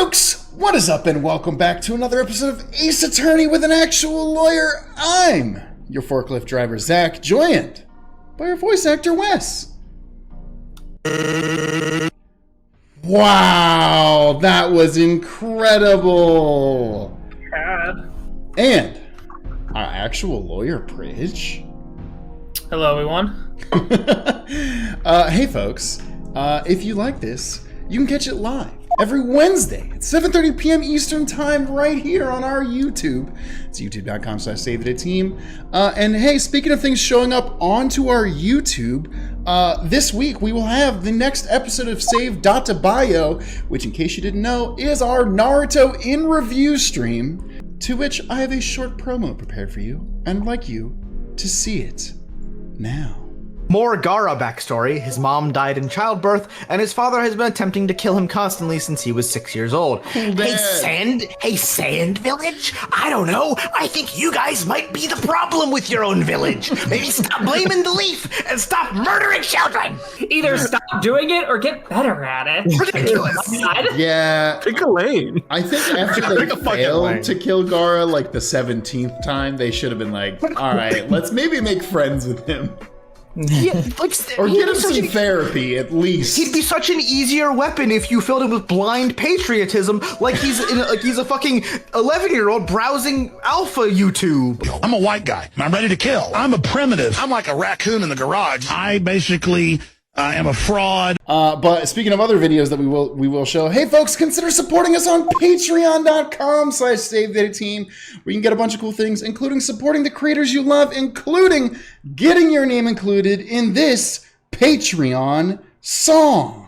folks, what is up and welcome back to another episode of Ace Attorney with an Actual Lawyer. I'm your forklift driver, Zach, joined by our voice actor, Wes. Wow, that was incredible. God. And our actual lawyer, Bridge. Hello, everyone. Hey, folks, if you like this, you can catch it live every Wednesday at 7:30 p.m. Eastern Time right here on our YouTube. It's youtube.com/SaveItAteam. And hey, speaking of things showing up onto our YouTube, this week we will have the next episode of Save Data Bio, which, in case you didn't know, is our Naruto in review stream, to which I have a short promo prepared for you, and I'd like you to see it now. More Gaara backstory. His mom died in childbirth, and his father has been attempting to kill him constantly since he was 6 years old. Hey, Sand Village? I don't know. I think you guys might be the problem with your own village. Maybe stop blaming the leaf and stop murdering children. Either stop doing it or get better at it. Ridiculous. Yeah, Pick a lane. I think after they failed to kill Gaara like the 17th time, they should have been like, all right, let's maybe make friends with him. Yeah, like, Or get him some therapy, at least. He'd be such an easier weapon if you filled him with blind patriotism, like he's a fucking 11-year-old browsing alpha YouTube. I'm a white guy, and I'm ready to kill. I'm a primitive. I'm like a raccoon in the garage. I basically am a fraud. But speaking of other videos that we will show, hey folks, consider supporting us on patreon.com/SaveDataTeam, where you can get a bunch of cool things, including supporting the creators you love, including getting your name included in this Patreon song.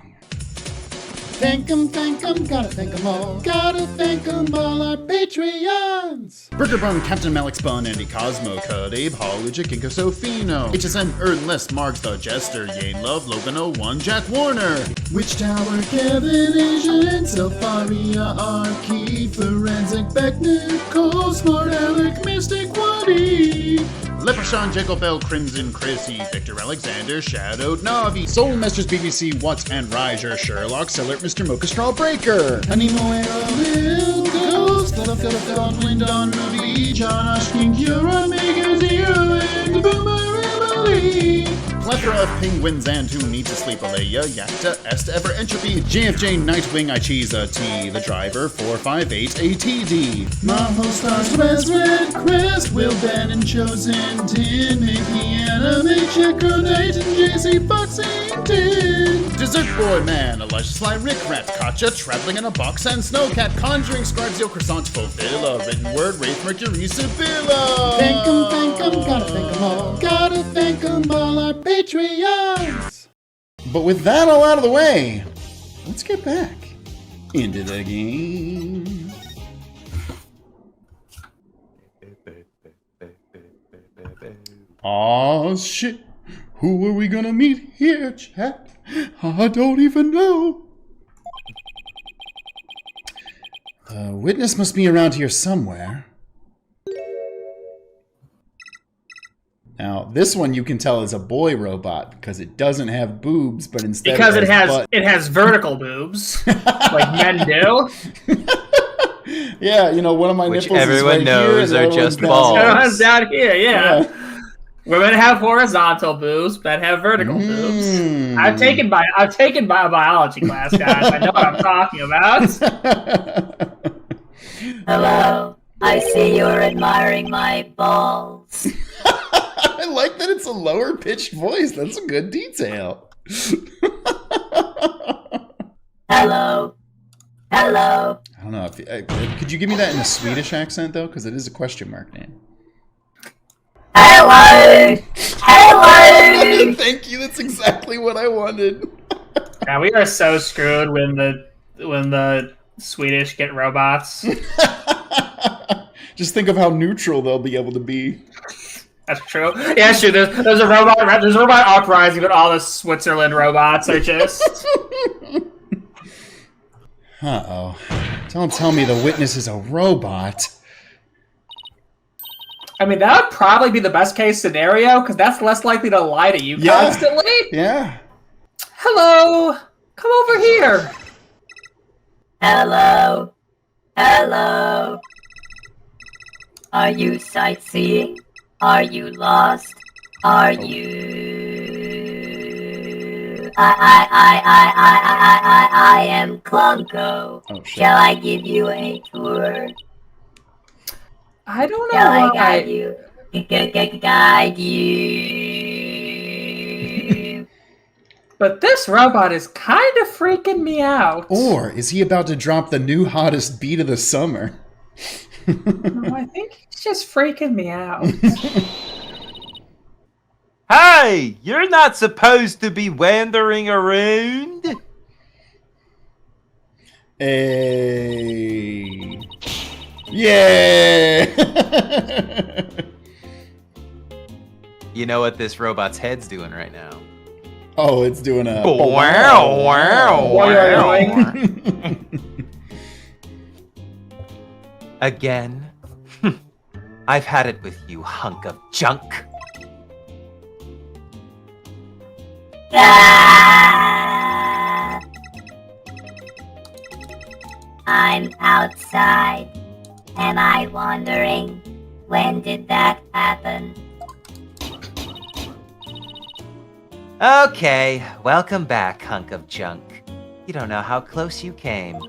Thank 'em, gotta thank 'em all our Patreons! Burger Bun, Captain Malik Spun, Andy Cosmo, Cud, Abe Hall, Kinko Sofino, HSN, Ernless, Marks the Jester, Yane Love, Logan 01, Jack Warner, Witch Tower, Kevin, Asian, Selfaria, Arky, Forensic, Beck, Nicole, Smart Alec, Mystic, Waddy, Leprechaun, Jekyll Bell, Crimson, Chrissy, Victor Alexander, Shadowed Navi, Soul Masters, BBC, Watts and Riser, Sherlock, Sellert, Mr. Mocha Straw Breaker, Animoera, Lil Ghost, Wind on Ruby, John Ashkin, Kira, Mega Zero, and Boomer Emily. Plethora of penguins and who need to sleep, Alea, Yakta, Est, Ever Entropy, JFJ, Nightwing, Ichiza, T, The Driver, 458, ATD, Maho Stars, Red, Crest, Will Ben and Chosen, Tin, Mickey, Anime, Checker, Knight, and JC, Foxington, Dessert Boy Man, Elijah Sly, Rick Rat, Katja, Traveling in a Box, and Snowcat, Conjuring, Scribesio, Croissant, Fulfilla, Written Word, Wraith, Mercury, Sibylla. Thank 'em, gotta thank 'em all, gotta thank 'em all our Patreons! But with that all out of the way, let's get back into the game. Aw, shit. Who are we gonna meet here, chat? I don't even know. The witness must be around here somewhere. Now, this one you can tell is a boy robot because it doesn't have boobs, but instead it has vertical boobs, like men do. Yeah, you know, one of my Which nipples everyone is right knows here, are just down balls. here. Everyone's down here, yeah. Women have horizontal boobs, men have vertical boobs. I've taken a biology class, guys. I know what I'm talking about. Hello, I see you're admiring my balls. I like that it's a lower pitched voice. That's a good detail. Hello. I don't know. Could you give me that in a Swedish accent, though? Because it is a question mark name. Hello. Thank you. That's exactly what I wanted. Yeah, we are so screwed when the Swedish get robots. Just think of how neutral they'll be able to be. That's true. Yeah, sure. There's a robot uprising, but all the Switzerland robots are just. Uh-oh. Don't tell me the witness is a robot. I mean, that would probably be the best case scenario, because that's less likely to lie to you constantly. Yeah. Hello! Come over here! Hello? Hello? Are you sightseeing? Are you lost? Are you... I am Clunko. Oh, shit. Shall I give you a tour? I don't know Shall I why. guide you? Guide you. But this robot is kind of freaking me out. Or is he about to drop the new hottest beat of the summer? No, I think he's just freaking me out. Hey, you're not supposed to be wandering around. Hey. Yeah. You know what this robot's head's doing right now? Oh, it's doing a Again? I've had it with you, hunk of junk. Ah! I'm outside, and I'm wondering, when did that happen? Okay, welcome back, hunk of junk. You don't know how close you came.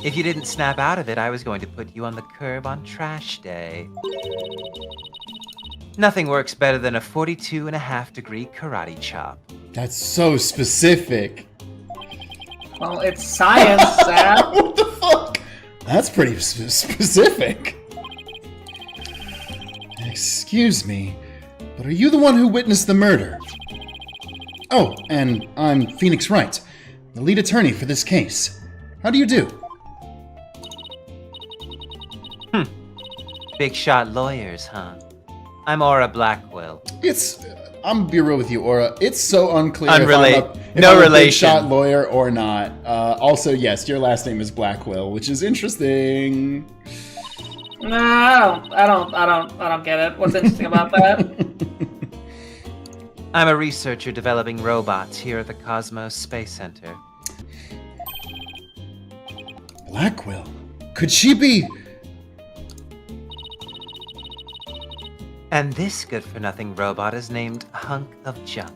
If you didn't snap out of it, I was going to put you on the curb on trash day. Nothing works better than a 42.5-degree karate chop. That's so specific. Well, it's science, Zach. What the fuck? That's pretty specific. Excuse me, but are you the one who witnessed the murder? Oh, and I'm Phoenix Wright, the lead attorney for this case. How do you do? Big shot lawyers, huh? I'm Aura Blackquill. I'm gonna be real with you, Aura. It's so unclear if No I'm a big relation. shot lawyer or not. Also, yes, your last name is Blackquill, which is interesting. No, I don't get it. What's interesting about that? I'm a researcher developing robots here at the Cosmos Space Center. Blackquill? Could she be... And this good-for-nothing robot is named Hunk of Junk.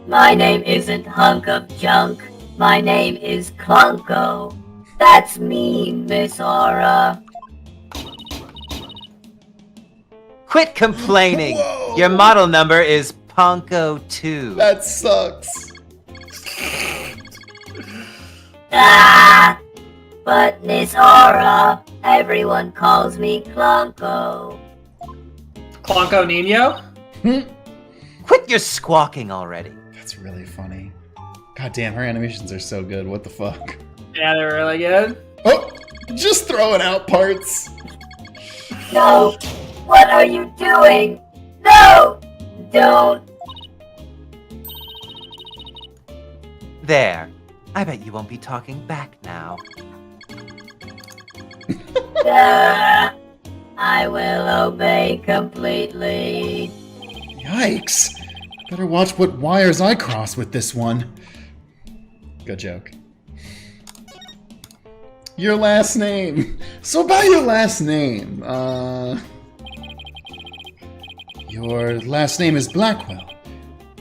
My name isn't Hunk of Junk. My name is Clunko. That's me, Miss Aura. Quit complaining! Whoa. Your model number is Ponko 2. That sucks. Ah! But Miss Aura, everyone calls me Clunko. Clonko Nino? Quit your squawking already. That's really funny. God damn, her animations are so good. What the fuck? Yeah, they're really good. Oh, just throwing out parts. No! What are you doing? No! Don't! There. I bet you won't be talking back now. I will obey completely. Yikes. Better watch what wires I cross with this one. Good joke. Your last name. So about your last name, your last name is Blackquill.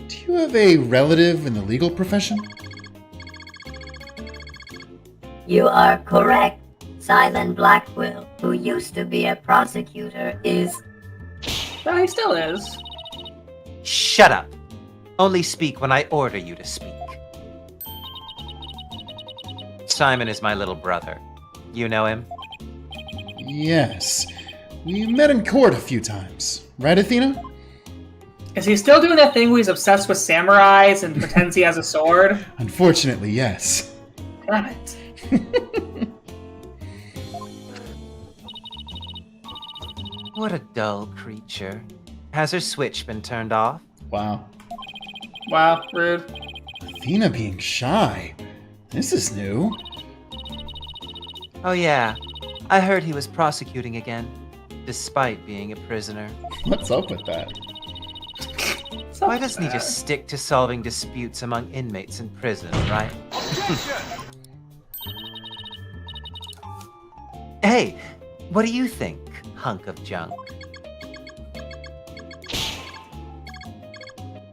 Do you have a relative in the legal profession? You are correct. Simon Blackquill, who used to be a prosecutor, is... No, he still is. Shut up. Only speak when I order you to speak. Simon is my little brother. You know him? Yes. We met in court a few times. Right, Athena? Is he still doing that thing where he's obsessed with samurais and pretends he has a sword? Unfortunately, yes. Damn it. What a dull creature. Has her switch been turned off? Wow. Wow, rude. Athena being shy. This is new. Oh yeah, I heard he was prosecuting again, despite being a prisoner. What's up with that? It's Why doesn't he just stick to solving disputes among inmates in prison, right? Hey, what do you think, hunk of junk?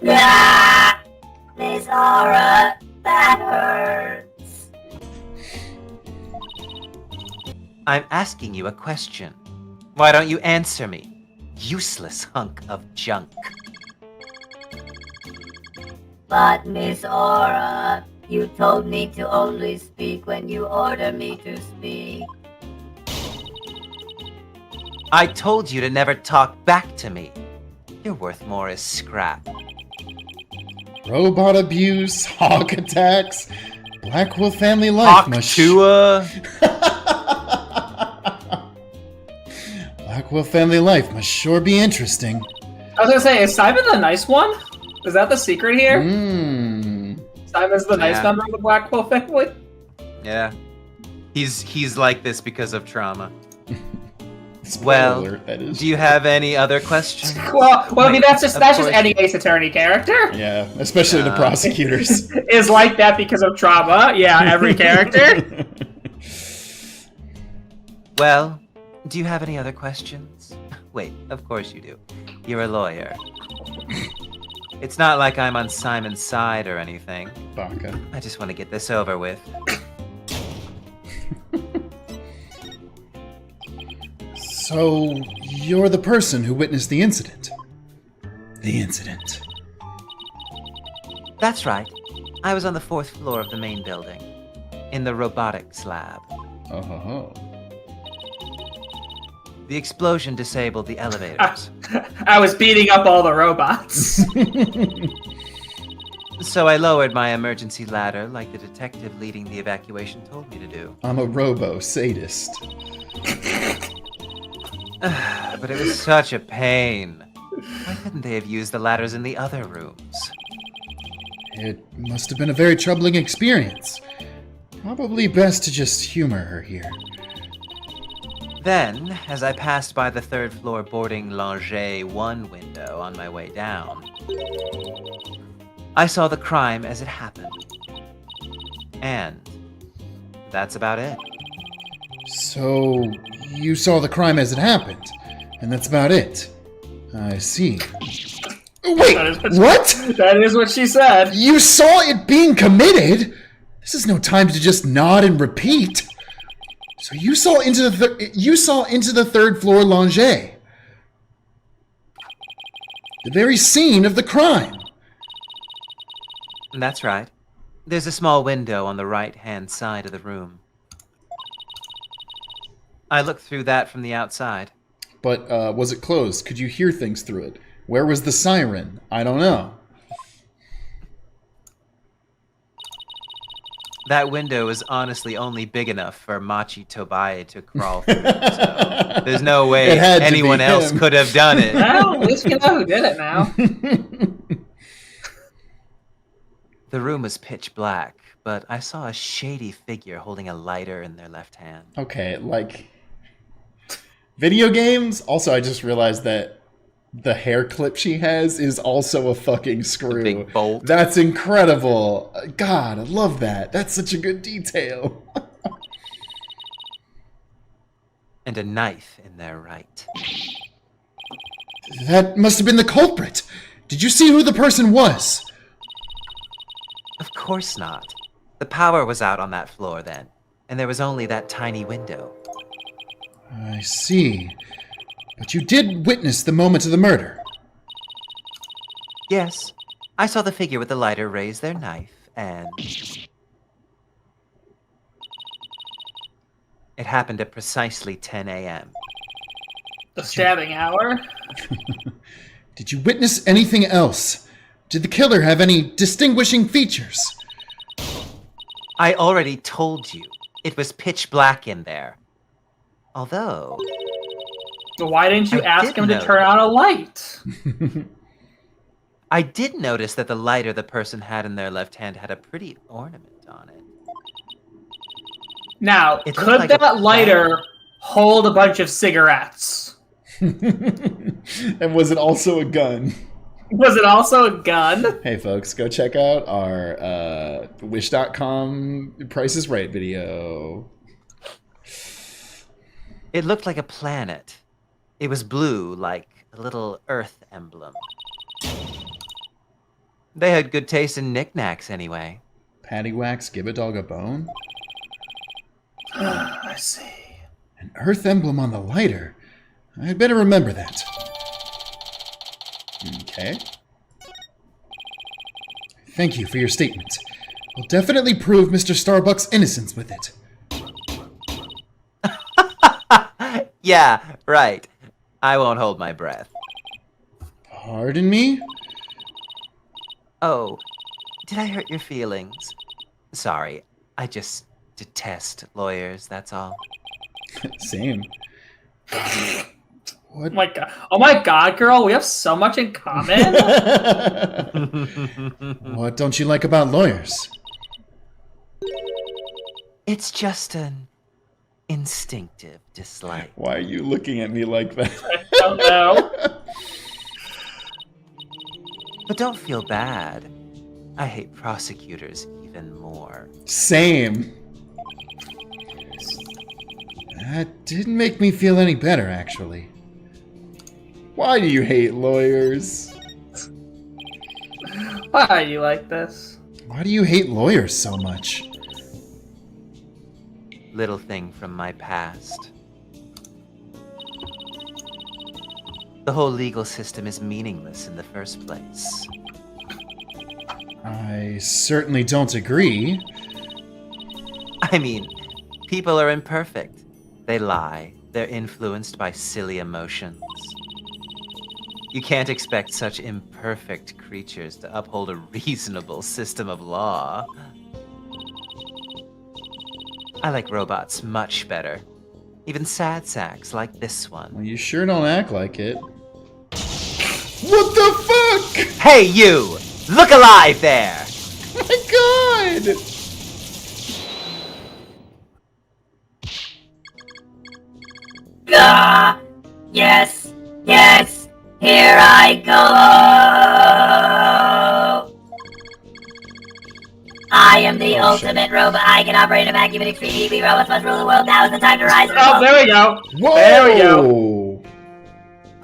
Ah! Miss Aura, that hurts. I'm asking you a question. Why don't you answer me, useless hunk of junk? But Miss Aura, you told me to only speak when you order me to speak. I told you to never talk back to me. You're worth more as scrap. Robot abuse, hawk attacks, Blackquill family life. Blackquill family life must sure be interesting. I was gonna say, is Simon the nice one? Is that the secret here? Simon's the nice member of the Blackquill family? Yeah. He's like this because of trauma. Spoiler, that is. Do you have any other questions? Well, I mean, that's just any Ace Attorney character. Yeah, especially the prosecutors. Is like that because of trauma. Yeah, every character. Well, do you have any other questions? Wait, of course you do. You're a lawyer. It's not like I'm on Simon's side or anything. Banka. I just want to get this over with. So, you're the person who witnessed the incident. The incident. That's right. I was on the 4th floor of the main building, in the robotics lab. Oh. The explosion disabled the elevators. I was beating up all the robots. So I lowered my emergency ladder like the detective leading the evacuation told me to do. I'm a robo-sadist. But it was such a pain. Why couldn't they have used the ladders in the other rooms? It must have been a very troubling experience. Probably best to just humor her here. Then, as I passed by the 3rd floor boarding Langer 1 window on my way down, I saw the crime as it happened. And that's about it. So, you saw the crime as it happened, and that's about it. I see. Wait, what? That is what she said. You saw it being committed? This is no time to just nod and repeat. So you saw into the 3rd floor Langer. The very scene of the crime. That's right. There's a small window on the right-hand side of the room. I looked through that from the outside. But was it closed? Could you hear things through it? Where was the siren? I don't know. That window is honestly only big enough for Machi Tobai to crawl through, so there's no way anyone else could have done it. Well, at least you know who did it now. The room was pitch black, but I saw a shady figure holding a lighter in their left hand. Okay, like... Video games? Also, I just realized that the hair clip she has is also a fucking screw. A big bolt. That's incredible. God, I love that. That's such a good detail. And a knife in their right. That must have been the culprit. Did you see who the person was? Of course not. The power was out on that floor then, and there was only that tiny window. I see. But you did witness the moment of the murder. Yes, I saw the figure with the lighter raise their knife, and... it happened at precisely 10 a.m. The stabbing hour? Did you witness anything else? Did the killer have any distinguishing features? I already told you. It was pitch black in there. Although... So why didn't you ask him to turn on a light? I did notice that the lighter the person had in their left hand had a pretty ornament on it. Now, could that lighter hold a bunch of cigarettes? And was it also a gun? Was it also a gun? Hey folks, go check out our Wish.com Price is Right video. It looked like a planet. It was blue, like a little Earth emblem. They had good taste in knickknacks, anyway. Paddywhacks, give a dog a bone? I see. An Earth emblem on the lighter. I'd better remember that. Okay. Thank you for your statement. I'll definitely prove Mr. Starbuck's innocence with it. Yeah, right. I won't hold my breath. Pardon me? Oh, did I hurt your feelings? Sorry, I just detest lawyers, that's all. Same. What? Oh my god, girl, we have so much in common. What don't you like about lawyers? It's just an instinctive dislike. Why are you looking at me like that? I don't know. But don't feel bad. I hate prosecutors even more. Same. That didn't make me feel any better, actually. Why do you hate lawyers? Why are you like this? Why do you hate lawyers so much? Little thing from my past. The whole legal system is meaningless in the first place. I certainly don't agree. I mean, people are imperfect. They lie. They're influenced by silly emotions. You can't expect such imperfect creatures to uphold a reasonable system of law. I like robots much better. Even sad sacks like this one. Well, you sure don't act like it. What the fuck? Hey, you! Look alive there! Oh my god! Ah, yes, yes, here I go. I am the ultimate robot. I can operate a vacuum in extreme heat. We robots must rule the world. Now is the time to rise. Oh, there we go. Whoa! There we go.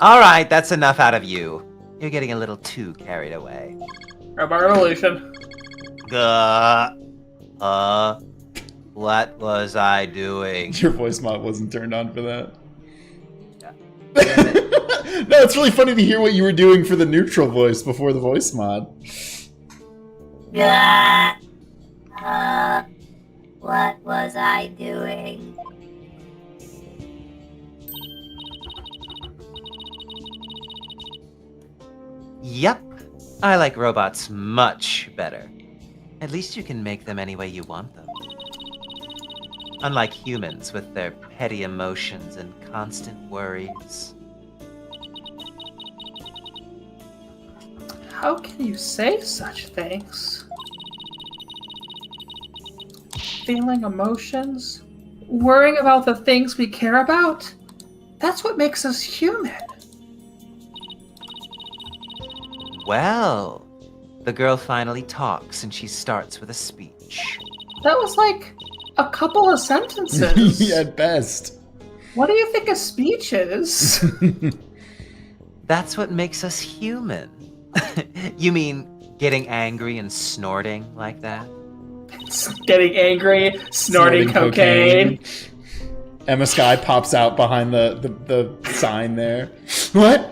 Alright, that's enough out of you. You're getting a little too carried away. Robot Revolution. What was I doing? Your voice mod wasn't turned on for that. No, it's really funny to hear what you were doing for the neutral voice before the voice mod. What was I doing? Yep, I like robots much better. At least you can make them any way you want them. Unlike humans with their petty emotions and constant worries. How can you say such things? Feeling emotions? Worrying about the things we care about? That's what makes us human. Well, the girl finally talks and she starts with a speech. That was like a couple of sentences. Yeah, at best. What do you think a speech is? That's what makes us human. You mean getting angry and snorting like that? Getting angry, snorting cocaine. Emma Sky pops out behind the sign there. What?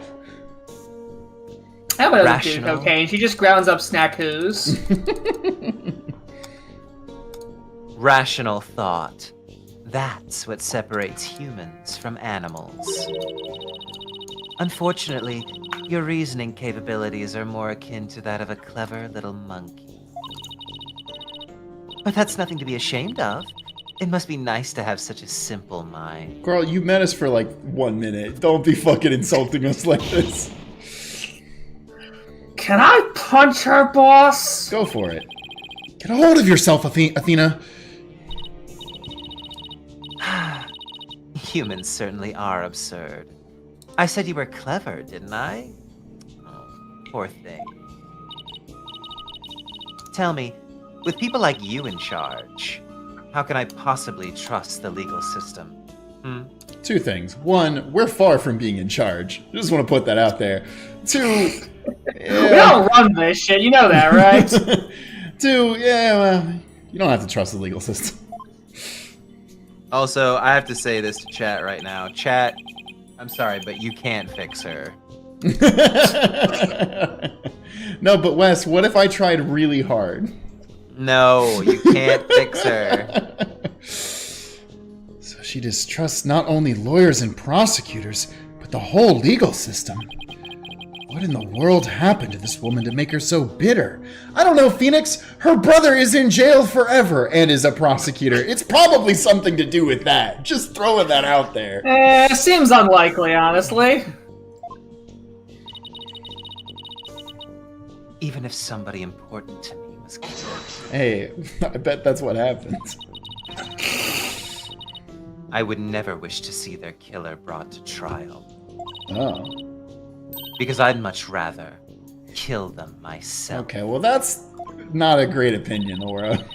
Emma doesn't do Rational. cocaine. She just grounds up snackoos. Rational thought. That's what separates humans from animals. Unfortunately, your reasoning capabilities are more akin to that of a clever little monkey. But that's nothing to be ashamed of. It must be nice to have such a simple mind. Girl, you met us for like 1 minute. Don't be fucking insulting us like this. Can I punch her, boss? Go for it. Get a hold of yourself, Athena. Humans certainly are absurd. I said you were clever, didn't I? Poor thing. Tell me, with people like you in charge, how can I possibly trust the legal system? Two things. One, we're far from being in charge. I just want to put that out there. Two, We don't run this shit, you know that, right? Two, well, you don't have to trust the legal system. Also, I have to say this to chat right now. Chat, I'm sorry, but you can't fix her. No, but Wes, what if I tried really hard? No, you can't fix her. So she distrusts not only lawyers and prosecutors, but the whole legal system. What in the world happened to this woman to make her so bitter? I don't know, Phoenix. Her brother is in jail forever and is a prosecutor. It's probably something to do with that. Just throwing that out there. Seems unlikely, honestly. Even if somebody important to me was killed, Hey, I bet that's what happens. I would never wish to see their killer brought to trial. Oh. Because I'd much rather kill them myself. Okay, well that's not a great opinion, Aura. To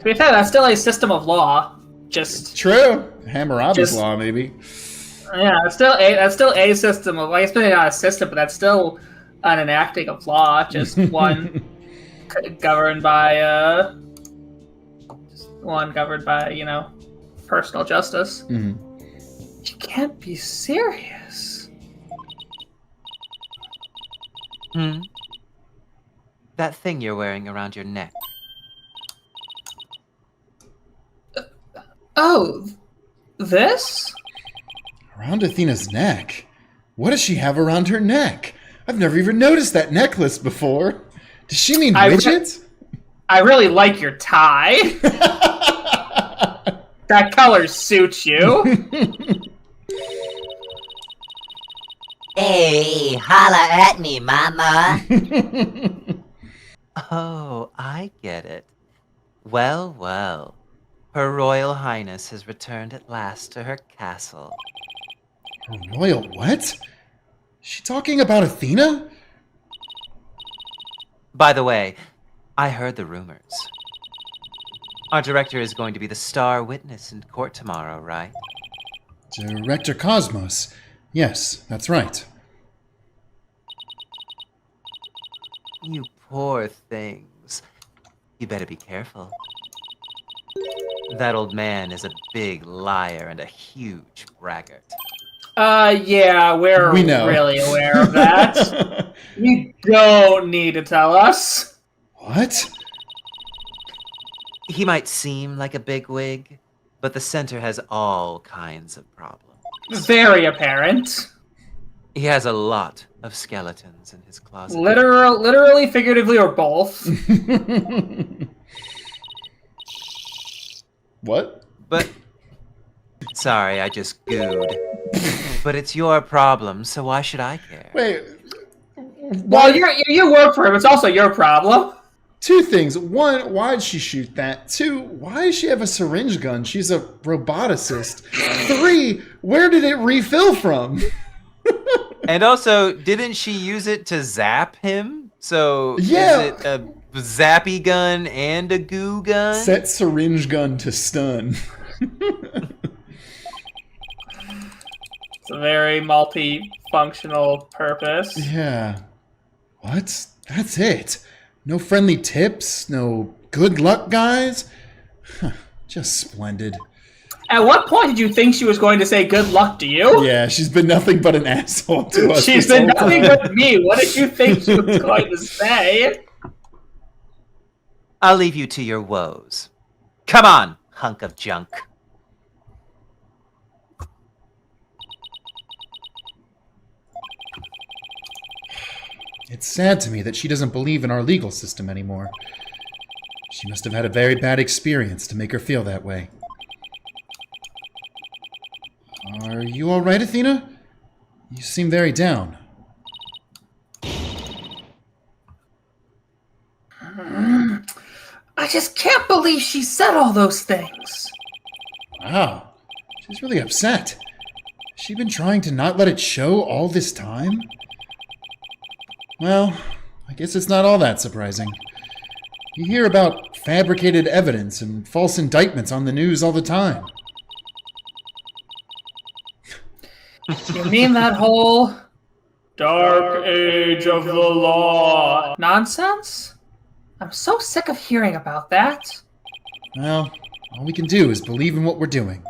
be fair, that's still a system of law. Just True. Hammurabi's Just- Law, maybe. yeah, that's still a system of. Like, it's maybe not a system, but that's still an enacting of law. Just one governed by personal justice. Mhm. You can't be serious. That thing you're wearing around your neck. Oh, this? Around Athena's neck? What does she have around her neck? I've never even noticed that necklace before. Does she mean widgets? I really like your tie. That color suits you. Hey, holla at me, mama. Oh, I get it. Well, well. Her Royal Highness has returned at last to her castle. Her royal what? Is she talking about Athena? By the way, I heard the rumors. Our director is going to be the star witness in court tomorrow, right? Director Cosmos. Yes, that's right. You poor things. You better be careful. That old man is a big liar and a huge braggart. Yeah, We know. really aware of that. You don't need to tell us. What? He might seem like a bigwig, but the center has all kinds of problems. Very apparent. He has a lot of skeletons in his closet. Literally, figuratively, or both. What? But sorry, I just gooed. But it's your problem, so why should I care? Wait. Well, you work for him. It's also your problem. Two things. One, why'd she shoot that? Two, why does she have a syringe gun? She's a roboticist. Three, where did it refill from? And also, didn't she use it to zap him? So Yeah. is it a zappy gun and a goo gun? Set syringe gun to stun. It's a very multi-functional purpose. Yeah. What? That's it? No friendly tips? No good luck guys? Huh, just splendid. At what point did you think she was going to say good luck to you? Yeah, she's been nothing but an asshole to us. She's this been whole nothing time. but me. What did you think she was going to say? I'll leave you to your woes. Come on, hunk of junk. It's sad to me that she doesn't believe in our legal system anymore. She must have had a very bad experience to make her feel that way. Are you all right, Athena? You seem very down. I just can't believe she said all those things. Wow, she's really upset. Has she been trying to not let it show all this time? Well, I guess it's not all that surprising. You hear about fabricated evidence and false indictments on the news all the time. You mean that whole dark age of the law nonsense? I'm so sick of hearing about that. Well, all we can do is believe in what we're doing.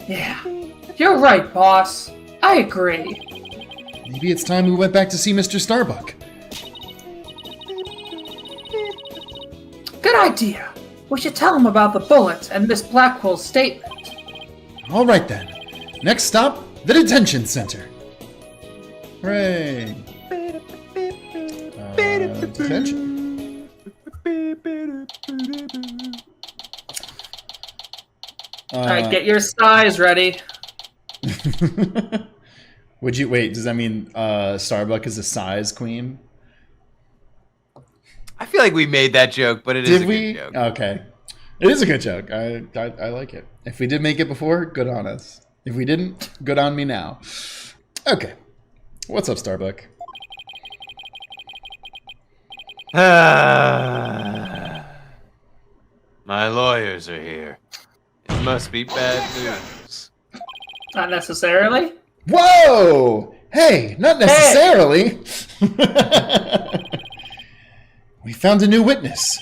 Yeah, you're right, boss. I agree. Maybe it's time we went back to see Mr. Starbuck. Good idea. We should tell him about the bullet and Miss Blackwell's statement. All right then. Next stop, the detention center. Hooray. Detention. Alright, get your size ready. Would you wait? Does that mean Starbuck is a size queen? I feel like we made that joke, but it is a good joke. Okay. It is a good joke. I like it. If we did make it before, good on us. If we didn't, good on me now. Okay. What's up, Starbuck? My lawyers are here. It must be bad news. Not necessarily. Whoa! Hey, not necessarily. We found a new witness.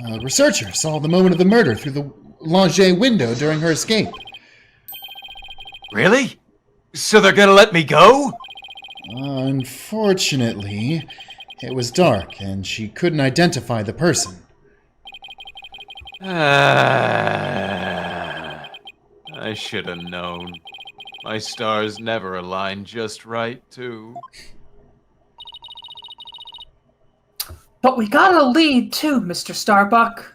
A researcher saw the moment of the murder through the Langer window during her escape. Really? So they're gonna let me go? Unfortunately, it was dark and she couldn't identify the person. I should have known. My stars never align just right, too. But we got a lead too, Mr. Starbuck.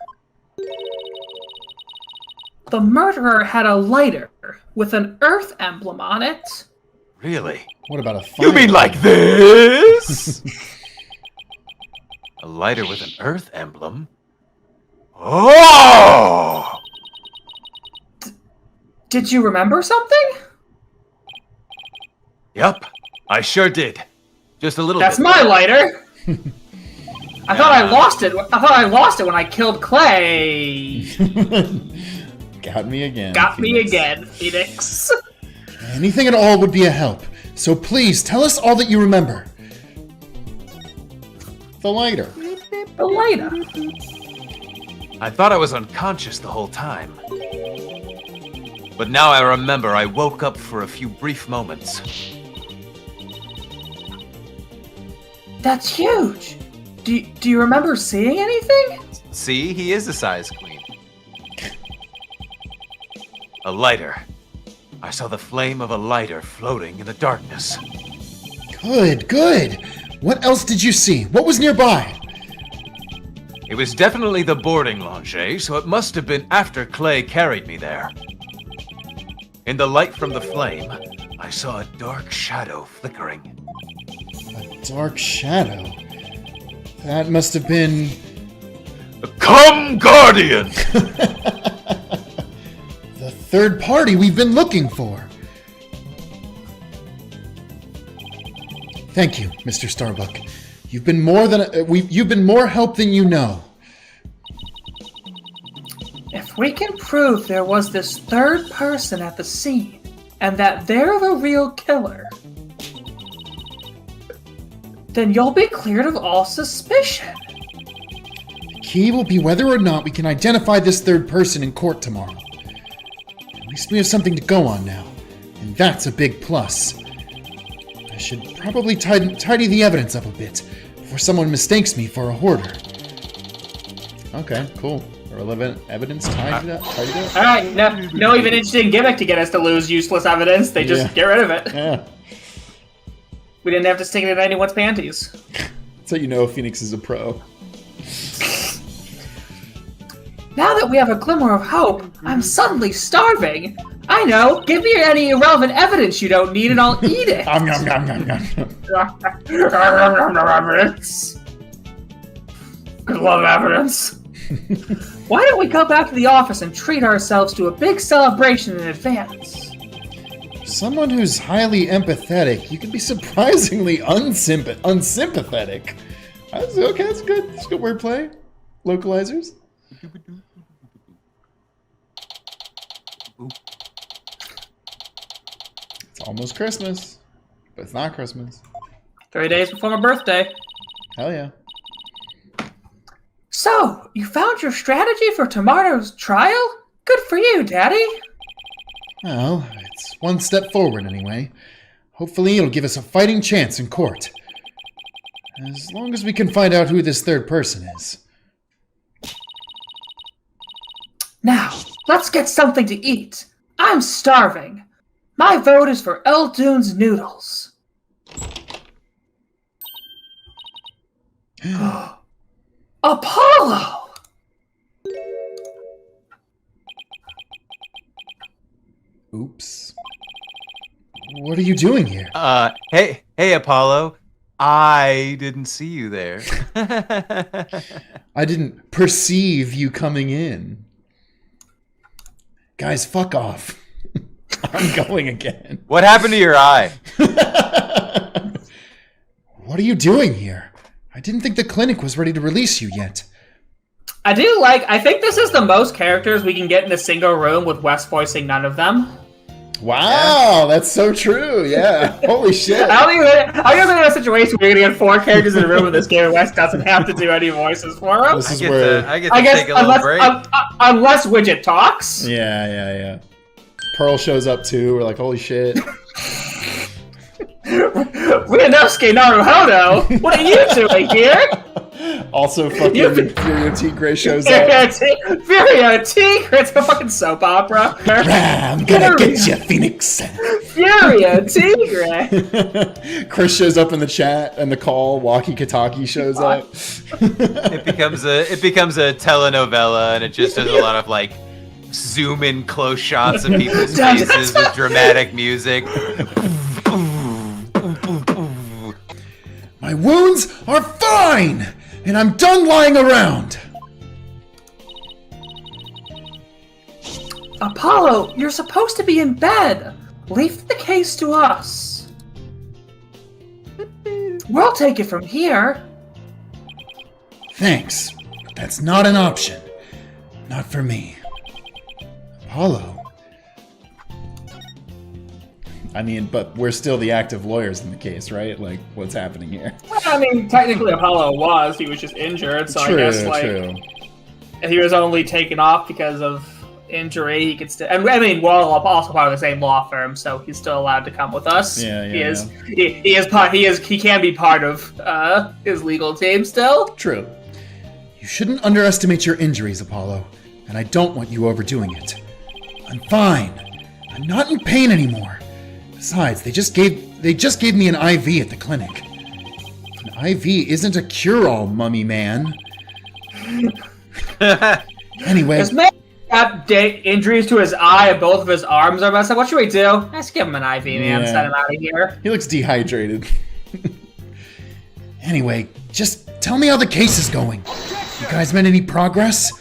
The murderer had a lighter with an Earth emblem on it. Really? What about a fire? You mean like this? A lighter with an Earth emblem? Oh! Did you remember something? Yup, I sure did. Just a little That's bit. my lighter. I thought I lost it. I thought I lost it when I killed Clay. Got me again. Got Phoenix. me again, Phoenix. Anything at all would be a help. So please tell us all that you remember. The lighter. The lighter. I thought I was unconscious the whole time. But now I remember I woke up for a few brief moments. That's huge. Do you remember seeing anything? See, he is a size queen. A lighter. I saw the flame of a lighter floating in the darkness. Good, good. What else did you see? What was nearby? It was definitely the boarding lounge, so it must have been after Clay carried me there. In the light from the flame, I saw a dark shadow flickering. A dark shadow? That must have been... Come, Guardian! the third party we've been looking for. Thank you, Mr. Starbuck. You've been more help than you know. If we can prove there was this third person at the scene, and that they're the real killer, then you'll be cleared of all suspicion. The key will be whether or not we can identify this third person in court tomorrow. At least we have something to go on now, and that's a big plus. I should probably tidy the evidence up a bit before someone mistakes me for a hoarder. Okay, cool. Irrelevant evidence tidied up. Alright, no even interesting gimmick to get us to lose useless evidence. They just get rid of it. Yeah. We didn't have to stick it in anyone's panties. That's how you know Phoenix is a pro. Now that we have a glimmer of hope, I'm suddenly starving. I know. Give me any irrelevant evidence you don't need, and I'll eat it. Evidence. Good love evidence. Why don't we go back to the office and treat ourselves to a big celebration in advance? someone who's highly empathetic, you can be surprisingly unsympathetic. Okay, that's good. That's good wordplay. Localizers. It's almost Christmas, but it's not Christmas. 3 days before my birthday. Hell yeah. So, you found your strategy for tomorrow's trial? Good for you, Daddy. Well, it's one step forward anyway. Hopefully it'll give us a fighting chance in court. As long as we can find out who this third person is. Now, let's get something to eat. I'm starving. My vote is for Eldoon's noodles. Apollo! Oops. What are you doing here? Hey, Apollo. I didn't see you there. I didn't perceive you coming in. Guys, fuck off. I'm going again. What happened to your eye? What are you doing here? I didn't think the clinic was ready to release you yet. I think this is the most characters we can get in a single room with Wes voicing none of them. Wow, that's so true. Yeah. Holy shit. I don't think in a situation where you're going to get 4 characters in a room in this game and Wes doesn't have to do any voices for them. This is where... I get to take a little break. Unless Widget talks. Yeah. Pearl shows up too. We're like, holy shit. Ryunosuke Naruhodo, what are you doing here? Also, fucking Furio Tigre shows up. Furio Tigre, it's a fucking soap opera. I'm gonna get you, Phoenix. Furio Tigre. Chris shows up in the chat, and the call. Walkie Kataki shows up. It becomes a telenovela, and it just does a lot of like zoom in close shots of people's faces with dramatic music. My wounds are fine, and I'm done lying around. Apollo, you're supposed to be in bed. Leave the case to us. We'll take it from here. Thanks, but that's not an option. Not for me. Apollo. I mean, but we're still the active lawyers in the case, right? Like, what's happening here? Well, I mean, technically Apollo was. He was just injured, so True, I guess, like, if he was only taken off because of injury, he could still... I mean, we're also part of the same law firm, so he's still allowed to come with us. Yeah. He can be part of his legal team still. True. You shouldn't underestimate your injuries, Apollo, and I don't want you overdoing it. I'm fine. I'm not in pain anymore. Besides, they just gave me an IV at the clinic. An IV isn't a cure-all, mummy man. Anyway, This man got injuries to his eye and both of his arms are messed up. What should we do? Let's give him an IV, man. Yeah. Send him out of here. he looks dehydrated. Anyway, just tell me how the case is going. You guys made any progress?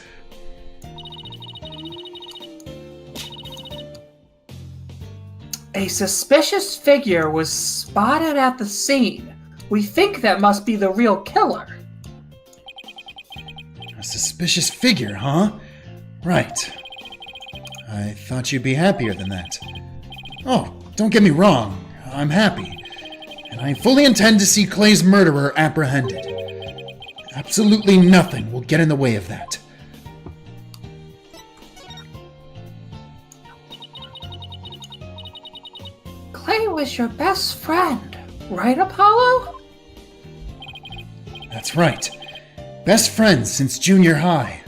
A suspicious figure was spotted at the scene. We think that must be the real killer. A suspicious figure, huh? Right. I thought you'd be happier than that. Oh, don't get me wrong. I'm happy. And I fully intend to see Clay's murderer apprehended. Absolutely nothing will get in the way of that. Clay was your best friend, right, Apollo? That's right. Best friends since junior high.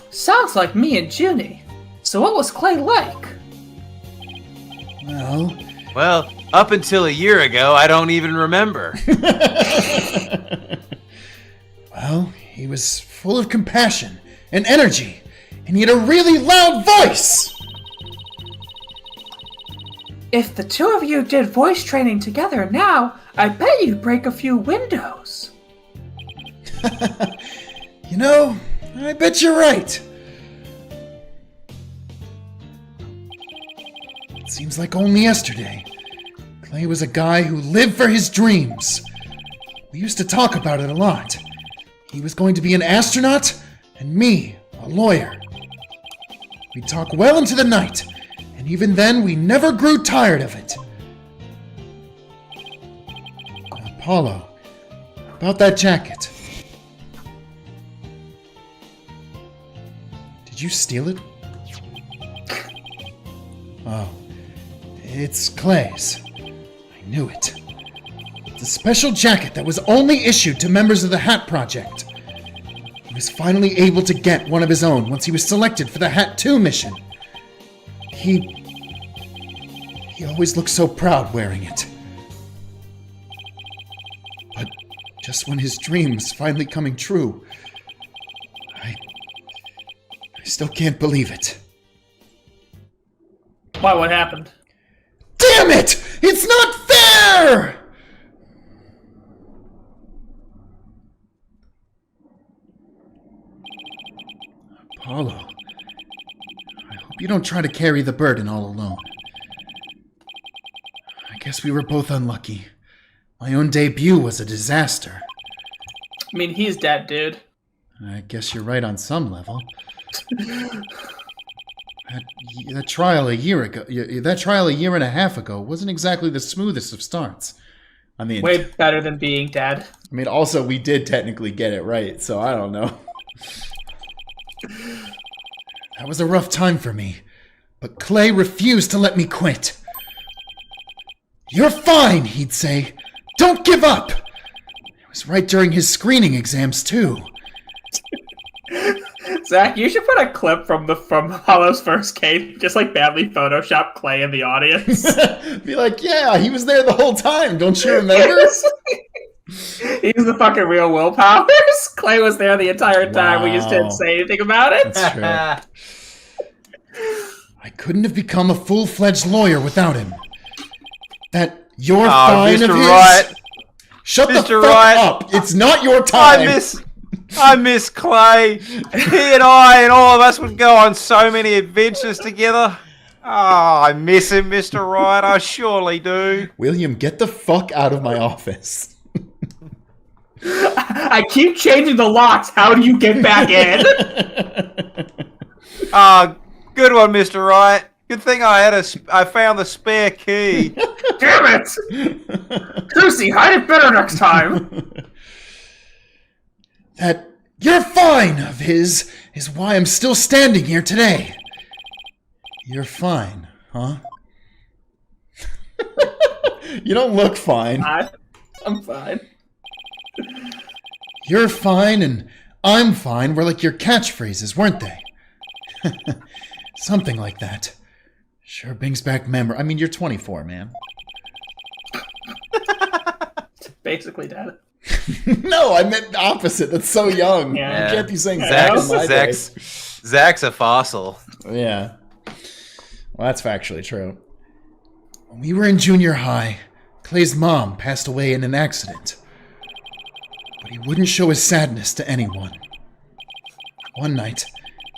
Sounds like me and Junie. So what was Clay like? Well, up until a year ago, I don't even remember. Well, he was full of compassion and energy, and he had a really loud voice! If the two of you did voice training together now, I bet you'd break a few windows. You know, I bet you're right. It seems like only yesterday. Clay was a guy who lived for his dreams. We used to talk about it a lot. He was going to be an astronaut, and me, a lawyer. We'd talk well into the night, and even then we never grew tired of it. Apollo, about that jacket. Did you steal it? Oh, it's Clay's. I knew it. It's a special jacket that was only issued to members of the Hat Project. He was finally able to get one of his own once he was selected for the Hat 2 mission. He always looked so proud wearing it. But just when his dream was finally coming true, I still can't believe it. Why? What happened? Damn it! It's not fair! Apollo, I hope you don't try to carry the burden all alone. I guess we were both unlucky. My own debut was a disaster. I mean, he's dead, dude. I guess you're right on some level. That trial a year and a half ago wasn't exactly the smoothest of starts. I mean, way better than being dead. I mean, also we did technically get it right, so I don't know. That was a rough time for me, but Clay refused to let me quit. "You're fine," he'd say. "Don't give up." It was right during his screening exams too. Zach, you should put a clip from Apollo's first case, just like badly Photoshop Clay in the audience. Be like, yeah, he was there the whole time. Don't you remember? He's the fucking real willpowers. Clay was there the entire time. We just didn't say anything about it. That's true. I couldn't have become a full-fledged lawyer without him. That you're fine Mr. of his. Wright. Shut Mr. the fuck Wright. up. It's not your time. I miss Clay. He and I and all of us would go on so many adventures together. Oh, I miss him, Mr. Wright. I surely do. William, get the fuck out of my office. I keep changing the locks. How do you get back in? Good one, Mr. Wright. Good thing I found the spare key. Damn it! Lucy, hide it better next time. That "you're fine" of his is why I'm still standing here today. You're fine, huh? You don't look fine. I'm fine. You're fine and I'm fine were like your catchphrases, weren't they? Something like that. Sure brings back memory. I mean, you're 24, man. Basically dead. No, I meant the opposite. That's so young. Yeah. You can't be saying Zach's Zach's a fossil. Yeah. Well, that's factually true. When we were in junior high, Clay's mom passed away in an accident. But he wouldn't show his sadness to anyone. One night,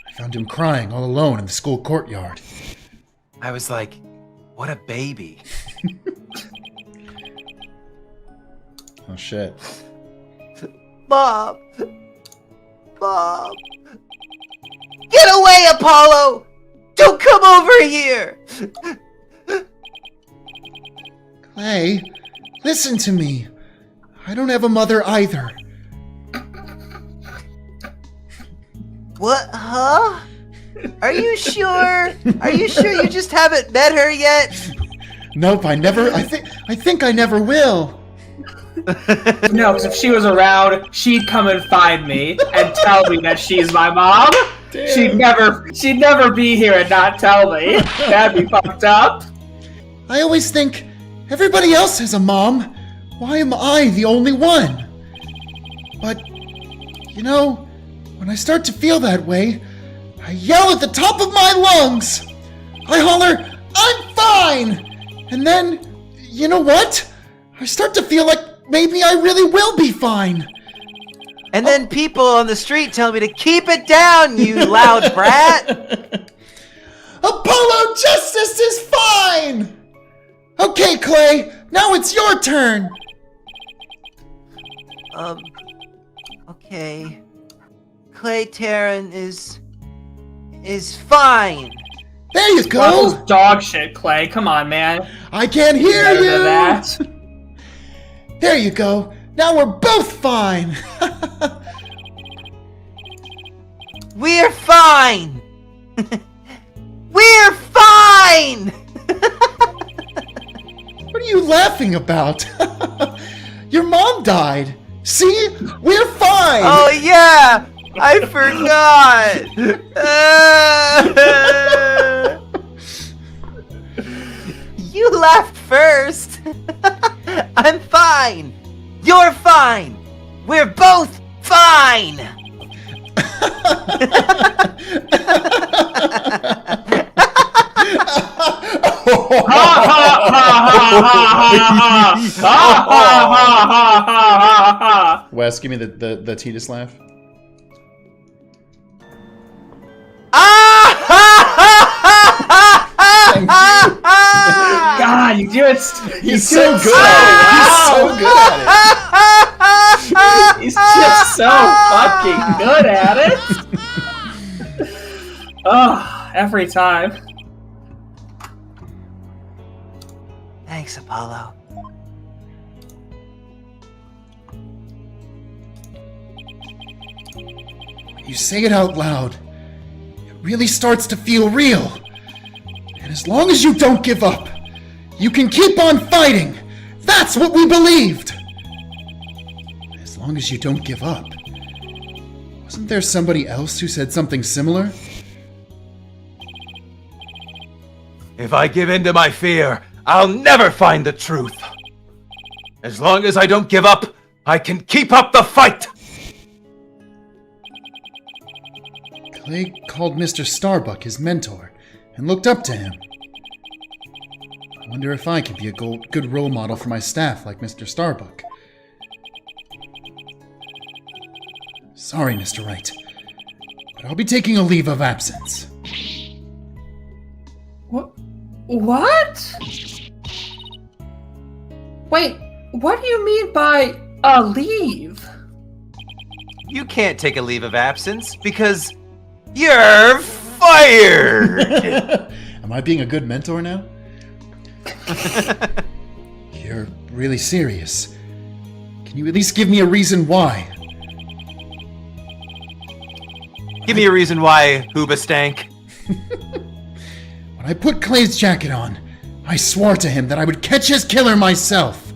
I found him crying all alone in the school courtyard. I was like, what a baby. Oh, shit. Mom! Get away, Apollo! Don't come over here! Clay, listen to me. I don't have a mother either. What? Huh? Are you sure? Are you sure you just haven't met her yet? Nope, I think I never will. No, because if she was around, she'd come and find me and tell me that she's my mom. Damn. She'd never be here and not tell me. That'd be fucked up. I always think everybody else has a mom. Why am I the only one? But, you know, when I start to feel that way, I yell at the top of my lungs. I holler, "I'm fine!" And then, you know what? I start to feel like maybe I really will be fine. And then people on the street tell me to keep it down, you loud brat. Apollo, justice is fine! Okay, Clay, now it's your turn! Okay. Clay Terran is fine. There you Ruffles go! dog shit, Clay. Come on, man. I can't hear Better than you! that. There you go. Now we're both fine. We're fine. We're fine. What are you laughing about? Your mom died. See? We're fine. Oh yeah, I forgot. You laughed first. I'm fine. You're fine. We're both fine. Wes, give me the Titus laugh. God, you do it. He's so good at it. He's so good at it. He's just so fucking good at it. Oh, every time. Thanks, Apollo. You say it out loud. It really starts to feel real. And as long as you don't give up, you can keep on fighting. That's what we believed. As long as you don't give up. Wasn't there somebody else who said something similar? If I give in to my fear, I'll never find the truth. As long as I don't give up, I can keep up the fight! Clay called Mr. Starbuck his mentor and looked up to him. I wonder if I could be a good role model for my staff like Mr. Starbuck. Sorry, Mr. Wright, but I'll be taking a leave of absence. What? Wait, what do you mean by a leave? You can't take a leave of absence because you're fired. Am I being a good mentor now? You're really serious. Can you at least give me a reason why? Give me a reason why, Hoobastank. When I put Clay's jacket on, I swore to him that I would catch his killer myself.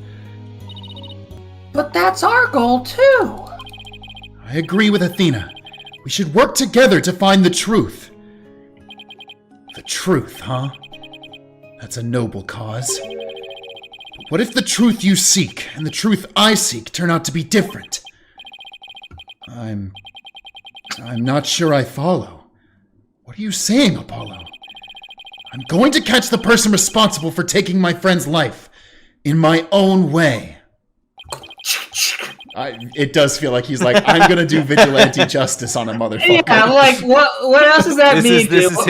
But that's our goal, too. I agree with Athena. We should work together to find the truth. The truth, huh? That's a noble cause. But what if the truth you seek and the truth I seek turn out to be different? I'm not sure I follow. What are you saying, Apollo? I'm going to catch the person responsible for taking my friend's life in my own way. It does feel like he's like, I'm gonna do vigilante justice on a motherfucker. Yeah, like what else does that mean? This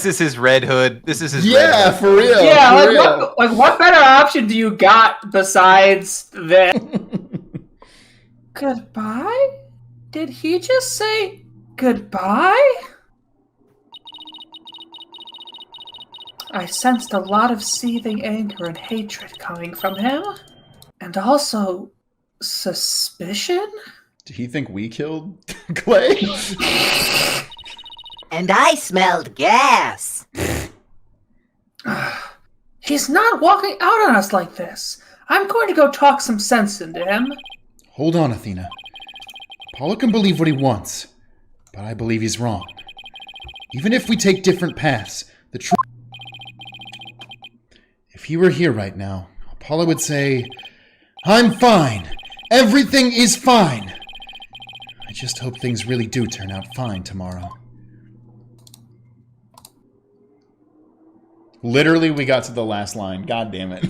is his Red Hood. This is his Red Hood. For real. Yeah, for real. what better option do you got besides that? Goodbye? Did he just say goodbye? I sensed a lot of seething anger and hatred coming from him. And also suspicion? Do you think we killed Clay? And I smelled gas. He's not walking out on us like this. I'm going to go talk some sense into him. Hold on, Athena. Apollo can believe what he wants, but I believe he's wrong. Even if we take different paths, the truth... If he were here right now, Apollo would say, I'm fine. Everything is fine. I just hope things really do turn out fine tomorrow. Literally, we got to the last line. God damn it.